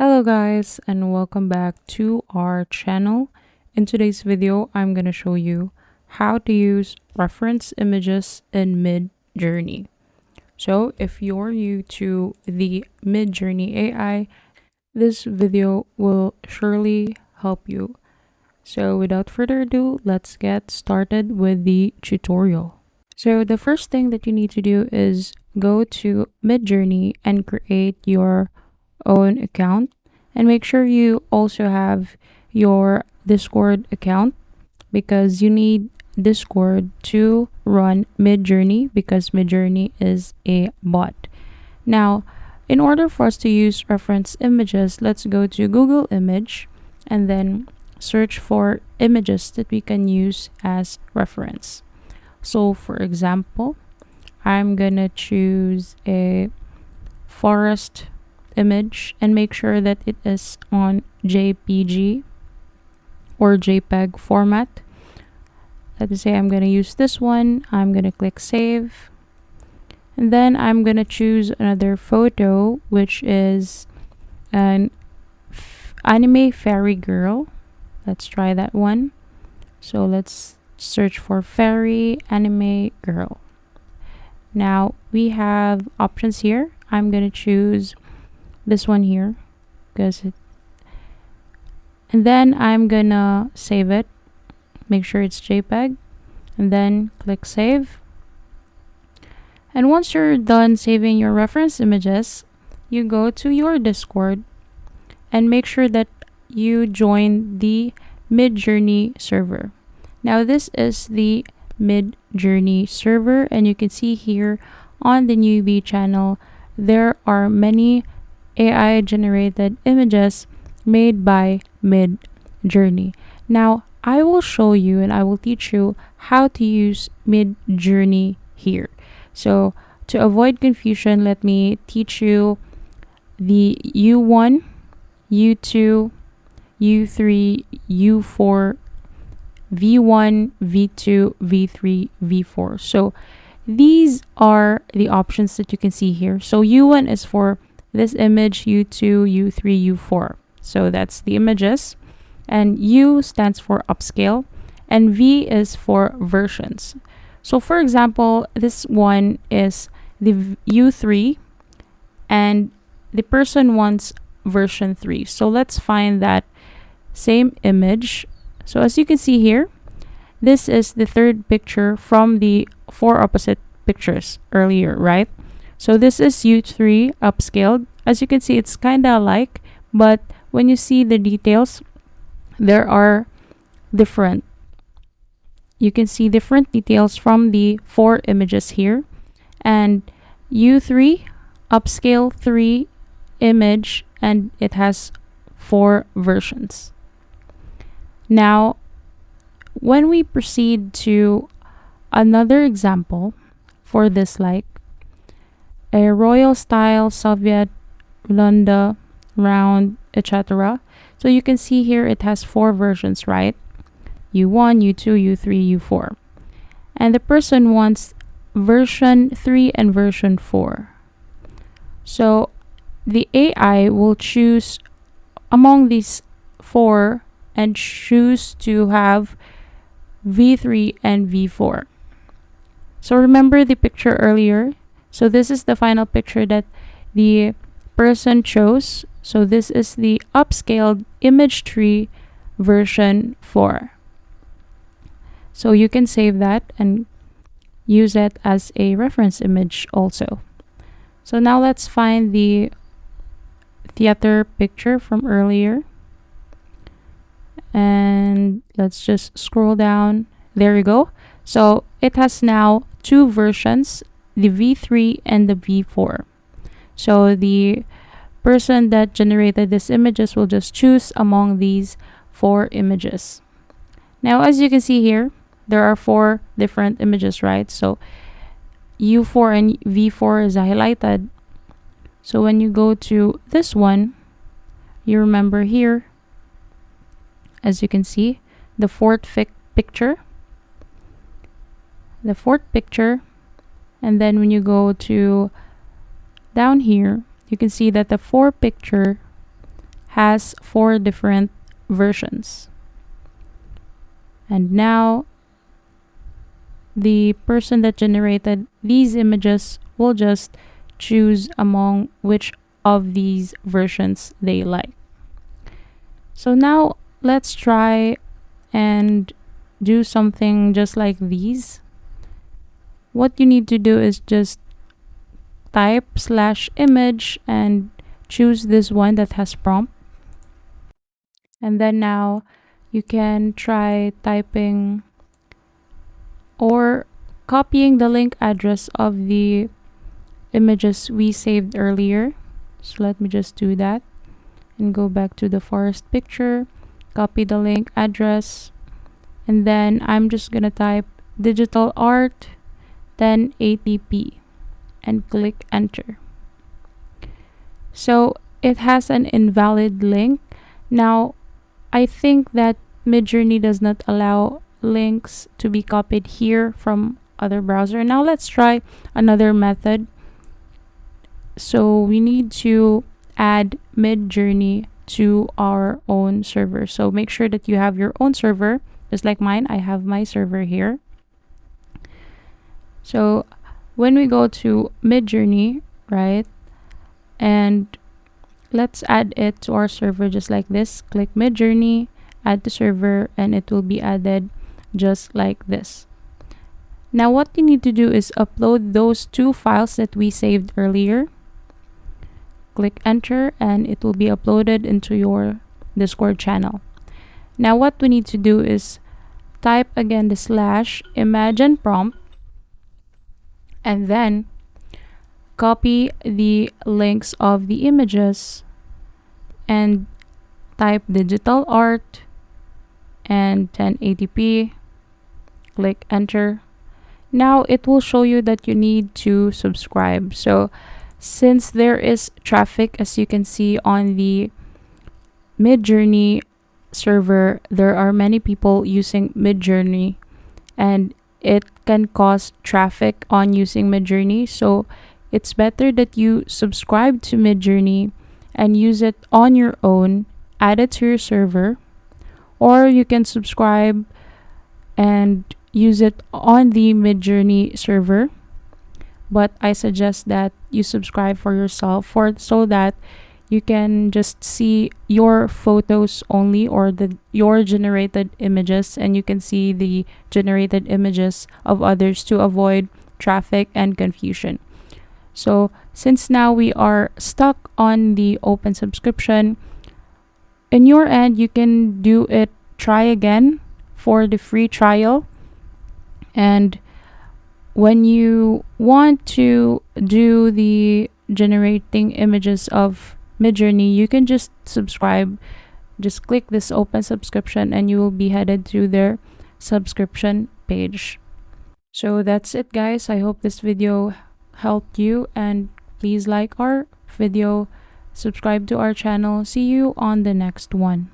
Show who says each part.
Speaker 1: Hello guys and welcome back to our channel. In today's video, I'm going to show you how to use reference images in MidJourney. So if you're new to the MidJourney AI, this video will surely help you. So without further ado, let's get started with the tutorial. So the first thing that you need to do is go to MidJourney and create your own account, and make sure you also have your Discord account because you need Discord to run MidJourney because MidJourney is a bot. Now, in order for us to use reference images, let's go to Google Image and then search for images that we can use as reference. So for example, I'm gonna choose a forest image and make sure that it is on JPG or JPEG format. Let's say I'm going to use this one. I'm going to click save. And then I'm going to choose another photo, which is an anime fairy girl. Let's try that one. So let's search for fairy anime girl. Now we have options here. I'm going to choose this one here and then I'm gonna save it, make sure it's JPEG, and then click save. And once you're done saving your reference images, you go to your Discord and make sure that you join the MidJourney server. Now this is the MidJourney server, and you can see here on the newbie channel there are many AI generated images made by MidJourney. Now I will show you and I will teach you how to use MidJourney here. So to avoid confusion, let me teach you the U1, U2, U3, U4, V1, V2, V3, V4. So these are the options that you can see here. So U1 is for this image, U2, U3, U4. So that's the images. And U stands for upscale and V is for versions. So for example, this one is the U3 and the person wants version 3. So let's find that same image. So as you can see here, this is the third picture from the four opposite pictures earlier, right? So this is U3 upscaled. As you can see, it's kind of alike, but when you see the details, there are different. You can see different details from the four images here. And U3 upscale 3 image, and it has 4 versions. Now, when we proceed to another example for this, like a royal style Soviet Lunda round, etc. So you can see here it has 4 versions, right? U1, U2, U3, U4. And the person wants version 3 and version 4. So the AI will choose among these 4 and choose to have V3 and V4. So remember the picture earlier. So this is the final picture that the person chose. So this is the upscaled image tree version 4. So you can save that and use it as a reference image also. So now let's find the theater picture from earlier. And let's just scroll down. There you go. So it has now 2 versions, the V3 and the V4. So the person that generated these images will just choose among these 4 images. Now, as you can see here, there are 4 different images, right? So U4 and V4 is highlighted. So when you go to this one, you remember here, as you can see, the fourth picture. The fourth picture. And then when you go to down here, you can see that the 4 picture has 4 different versions. And now the person that generated these images will just choose among which of these versions they like. So now let's try and do something just like these. What you need to do is just type /image and choose this one that has prompt. And then now you can try typing or copying the link address of the images we saved earlier. So let me just do that and go back to the forest picture, copy the link address, and then I'm just gonna type digital art 1080p and click enter. So it has an invalid link. Now I think that MidJourney does not allow links to be copied here from other browser. Now let's try another method. So we need to add MidJourney to our own server. So make sure that you have your own server. Just like mine, I have my server here. So when we go to MidJourney, right, and let's add it to our server just like this. Click MidJourney, add to server, and it will be added just like this. Now what you need to do is upload those 2 files that we saved earlier. Click enter and it will be uploaded into your Discord channel. Now what we need to do is type again the /imagine prompt and then copy the links of the images and type digital art and 1080p. Click enter. Now it will show you that you need to subscribe. So since there is traffic, as you can see on the MidJourney server, there are many people using MidJourney and it can cause traffic on using MidJourney. So it's better that you subscribe to MidJourney and use it on your own, add it to your server, or you can subscribe and use it on the MidJourney server. But I suggest that you subscribe for yourself so that you can just see your photos only or your generated images, and you can see the generated images of others to avoid traffic and confusion. So since now we are stuck on the open subscription, in your end you can try again for the free trial. And when you want to do the generating images of MidJourney, you can just subscribe. Just click this open subscription and you will be headed to their subscription page. So that's it, guys. I hope this video helped you, and please like our video, subscribe to our channel. See you on the next one.